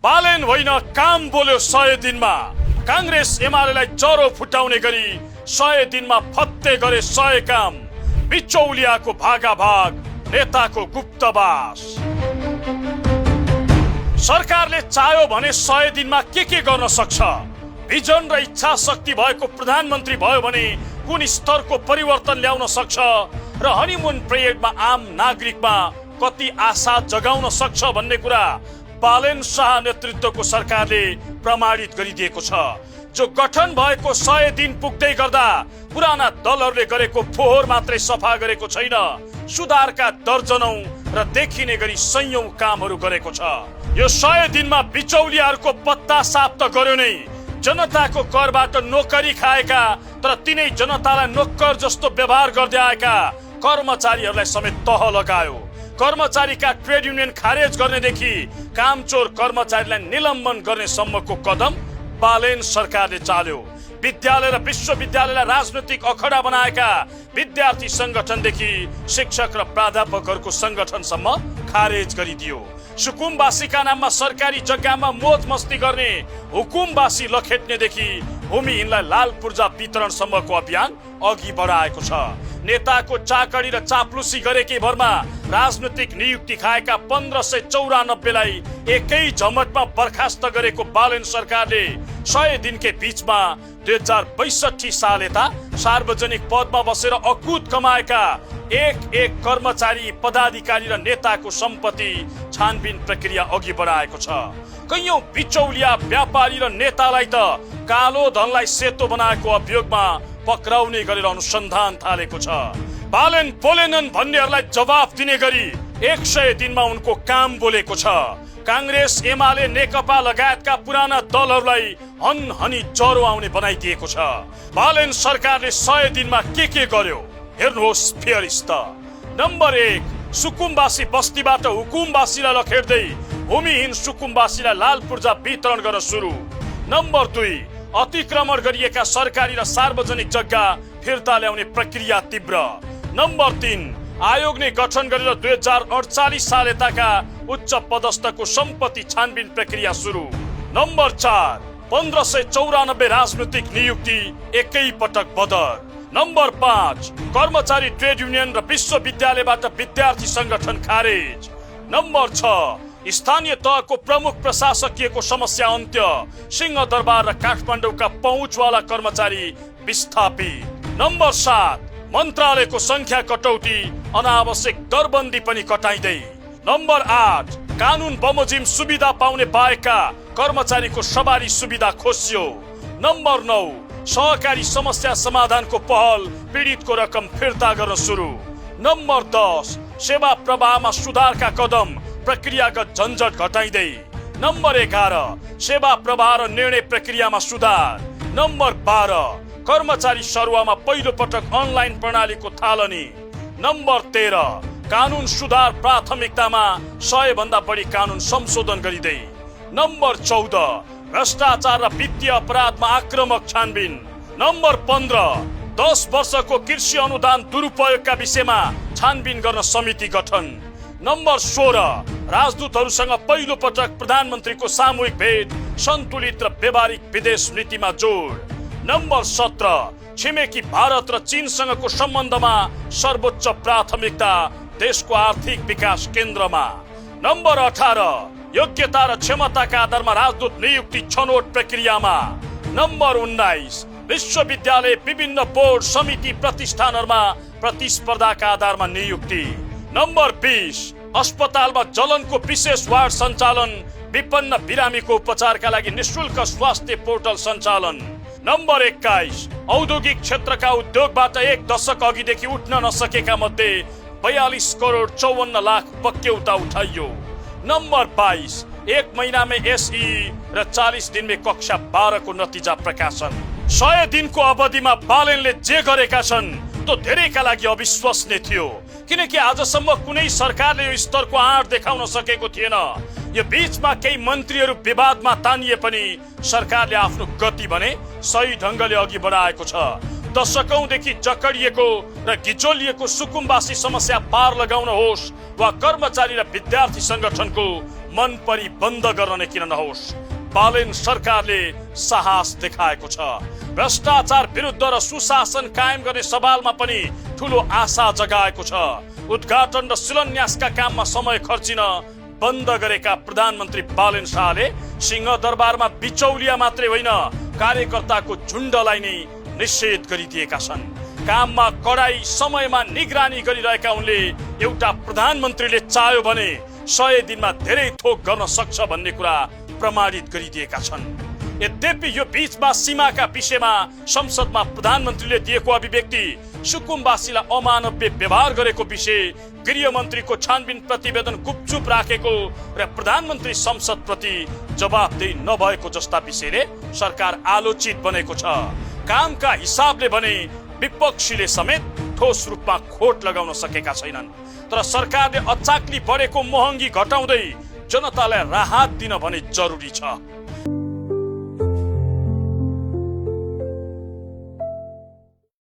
बालेन होइन काम बोल्यो 100 दिनमा। कांग्रेस एमालेलाई जरो फुटाउने गरी 100 दिनमा फत्ते गरे 100 काम। बिचौलियाको भागाभाग, नेताको गुप्तवास। सरकारले चाह्यो भने 100 दिनमा के गर्न सक्छ? भिजन र इच्छा शक्ति भएको प्रधानमन्त्री भयो भने कुन स्तरको परिवर्तन ल्याउन सक्छ र हनीमुन पिरियडमा आम नागरिकमा कति आशा जगाउन सक्छ भन्ने कुरा बालेन शाह नेतृत्वको सरकारले प्रमाणित गरिदिएको छ। जो गठन भएको 100 दिन पुग्दै गर्दा पुराना दलहरूले गरेको फोहोर मात्रै सफा गरेको छैन, सुधारका दर्जनौं र देखिने गरी सयौं कामहरू गरेको छ। यो 100 दिनमा बिचौलियाहरूको पत्ता साफ त गर्यो नै। जनताको करबाट नोकरी खाएका तर तिनै जनतालाई नोकर जस्तो व्यवहार गर्दै आएका कर्मचारीहरूलाई समेत तह लगायो। कर्मचारीका ट्रेड युनियन खारेज गर्नेदेखि कामचोर कर्मचारीलाई निलम्बन गर्ने सम्मको कदम बालेन सरकारले चाल्यो। विद्यालय र विश्वविद्यालयलाई राजनैतिक अखडा बनाएका विद्यार्थी संगठनदेखि शिक्षक र प्राध्यापकहरूको संगठनसम्म खारेज गरिदियो। सुकुमवासीका नाममा सरकारी जग्गामा मोज मस्ती गर्ने हुकुमवासी लखेट्नेदेखि भूमिहीनलाई लाल पूर्जा वितरणसम्मको अभियान अघि बढाएको छ। नेताको चाकडी र चाप्लुसी गरेकै भरमा राजनैतिक नियुक्ति खाएका 1594 लाई एकै झमटमा बर्खास्त गरेको बालेन सरकारले 100 दिनकै बीचमा 2062 साल यता सार्वजनिक पदमा बसेर अकुत कमाएका एक कर्मचारी, पदाधिकारी र नेताको सम्पत्ति छानबिन प्रक्रिया अघि बढाएको छ। कैयौं बिचौलिया, व्यापारी र नेतालाई त कालो धनलाई सेतो बनाएको अभियोगमा पक्राउने गरेर अनुसन्धान थालेको छ। बालेन बोलेनन् भन्नेहरूलाई जवाफ दिने गरी 100 दिनमा उनको काम बोलेको छ। कांग्रेस, एमाले, नेकपा लगायतका पुराना दलहरूलाई हनहनी जरो आउने बनाइदिएको छ। बालेन सरकारले 100 दिनमा के गर्यो हेर्नुहोस् फेरिस्त। नम्बर 1, सुकुमवासी बस्तीबाट हुकुमवासीलाई लखेट्दै भूमिहीन सुकुमवासीलाई लाल पूर्जा वितरण गर्न सुरु। नम्बर 2, अतिक्रमण गरिएका सरकारी र सार्वजनिक जग्गा फिर्ता ल्याउने प्रक्रिया तीव्र। नम्बर 3, आयोग नै गठन गरेर 2048 साल यताका उच्च पदस्थको सम्पत्ति छानबिन प्रक्रिया सुरु। नम्बर 4, 1594 राजनैतिक नियुक्ति एकै पटक बदर। नम्बर 5, कर्मचारी ट्रेड युनियन र विश्वविद्यालयबाट विद्यार्थी संगठन खारेज। नम्बर 6, स्थानीय तहको प्रमुख प्रशासकीयको समस्या अन्त्य, सिंहदरबार र काठमाडौँका पहुँचवाला कर्मचारी विस्थापित। नम्बर 7, मन्त्रालयको संख्या कटौती, अनावश्यक दरबन्दी पनि कटाइदै। नम्बर 8, कानुन बमोजिम सुविधा पाउने बाहेकका कर्मचारीको सवारी सुविधा खोसियो। नम्बर 9, सहकारी समस्या समाधानको पहल, पीडितको रकम फिर्ता गर्न सुरु। नम्बर 10, सेवा प्रवाहमा सुधारका कदम, प्रक्रियागत झन्झट घटाइदै। नम्बर 11, सेवा प्रवाह र निर्णय प्रक्रियामा सुधार। नम्बर 12, कर्मचारी सरुवामा पहिलो पटक अनलाइन प्रणालीको थालनी। नम्बर 13, कानुन सुधार प्राथमिकतामा 100 भन्दा बढी कानुन संशोधन गरिदै। नम्बर 14, भ्रष्टाचार र वित्तीय अपराधमा आक्रामक छानबिन। नम्बर 15, 10 वर्षको कृषि अनुदान दुरुपयोगका विषयमा छानबिन गर्न समिति गठन। नम्बर 16, राजदूतहरूसँग पहिलो पटक प्रधानमन्त्रीको सामूहिक भेट, सन्तुलित र व्यावहारिक विदेश नीतिमा जोड। नम्बर 17, छिमेकी भारत र चीनसँगको सम्बन्धमा सर्वोच्च प्राथमिकता, देशको आर्थिक विकास केन्द्रमा। नम्बर 18, योग्यता र क्षमताका आधारमा राजदूत नियुक्ति छनौट प्रक्रियामा। नम्बर 19, विश्वविद्यालय, विभिन्न बोर्ड, समिति, प्रतिष्ठानहरूमा प्रतिस्पर्धाका आधारमा नियुक्ति। नम्बर 20, अस्पतालमा जलनको विशेष वार्ड सञ्चालन, विपन्न बिरामीको उपचारका लागि निशुल्क स्वास्थ्य पोर्टल सञ्चालन। नम्बर 21, औद्योगिक क्षेत्रका उद्योगबाट 1 दशक अघिदेखि उठ्न नसकेका मध्ये 42 करोड 54 लाख बक्यौता उठाइयो। नम्बर 22, 1 महिनामै एसई र 40 दिनमै कक्षा 12 को नतिजा प्रकाशन। 100 दिनको अवधिमा बालेनले जे गरेका छन् त्यो धेरैका लागि अविश्वसनीय थियो, किनकि आजसम्म कुनै सरकारले यो स्तरको आँट देखाउन सकेको थिएन। यो बीचमा केही मन्त्रीहरू विवादमा तानिए पनि सरकारले आफ्नो गति भने सही ढंगले अघि बढाएको छ। दशकौंदेखि जकडिएको र गिचोलिएको सुकुमवासी समस्या पार लगाउन होस् वा कर्मचारी र विद्यार्थी संगठनको मन परी बन्द गर्न नै किन नहोस्, बालेन सरकारले साहस देखाएको छ। भ्रष्टाचार विरुद्ध र सुशासन कायम गर्ने सवालमा पनि ठूलो आशा जगाएको छ। उद्घाटन र शिलान्यासका काममा समय खर्चिन बन्द गरेका प्रधानमन्त्री बालेन शाहले सिंहदरबारमा बिचौलिया मात्रै होइन, कार्यकर्ताको झुण्डलाई नै निषेध गरिदिएका छन्। काममा कडाई समयमा निगरानी गरिरहेका उनले एउटा प्रधानमन्त्रीले चाह्यो भने 100 दिनमा धेरै थोक गर्न सक्छ भन्ने कुरा प्रमाणित गरिदिएका छन्। यद्यपि यो बीचमा सीमाका विषयमा संसदमा प्रधानमन्त्रीले दिएको अभिव्यक्ति, सुकुम्बासीलाई अमानवीय व्यवहार गरेको विषय, गृहमन्त्रीको छानबिन प्रतिवेदन गुपचुप राखेको र प्रधानमन्त्री संसद प्रति जवाफदेही नभएको जस्ता विषयले सरकार आलोचित बनेको छ। कामका हिसाबले भने विपक्षीले समेत ठोस रूपमा खोट लगाउन सकेका छैनन्। तर सरकारले अचाकली बढेको महँगी घटाउँदै जनतालाई राहत दिन भने जरुरी छ।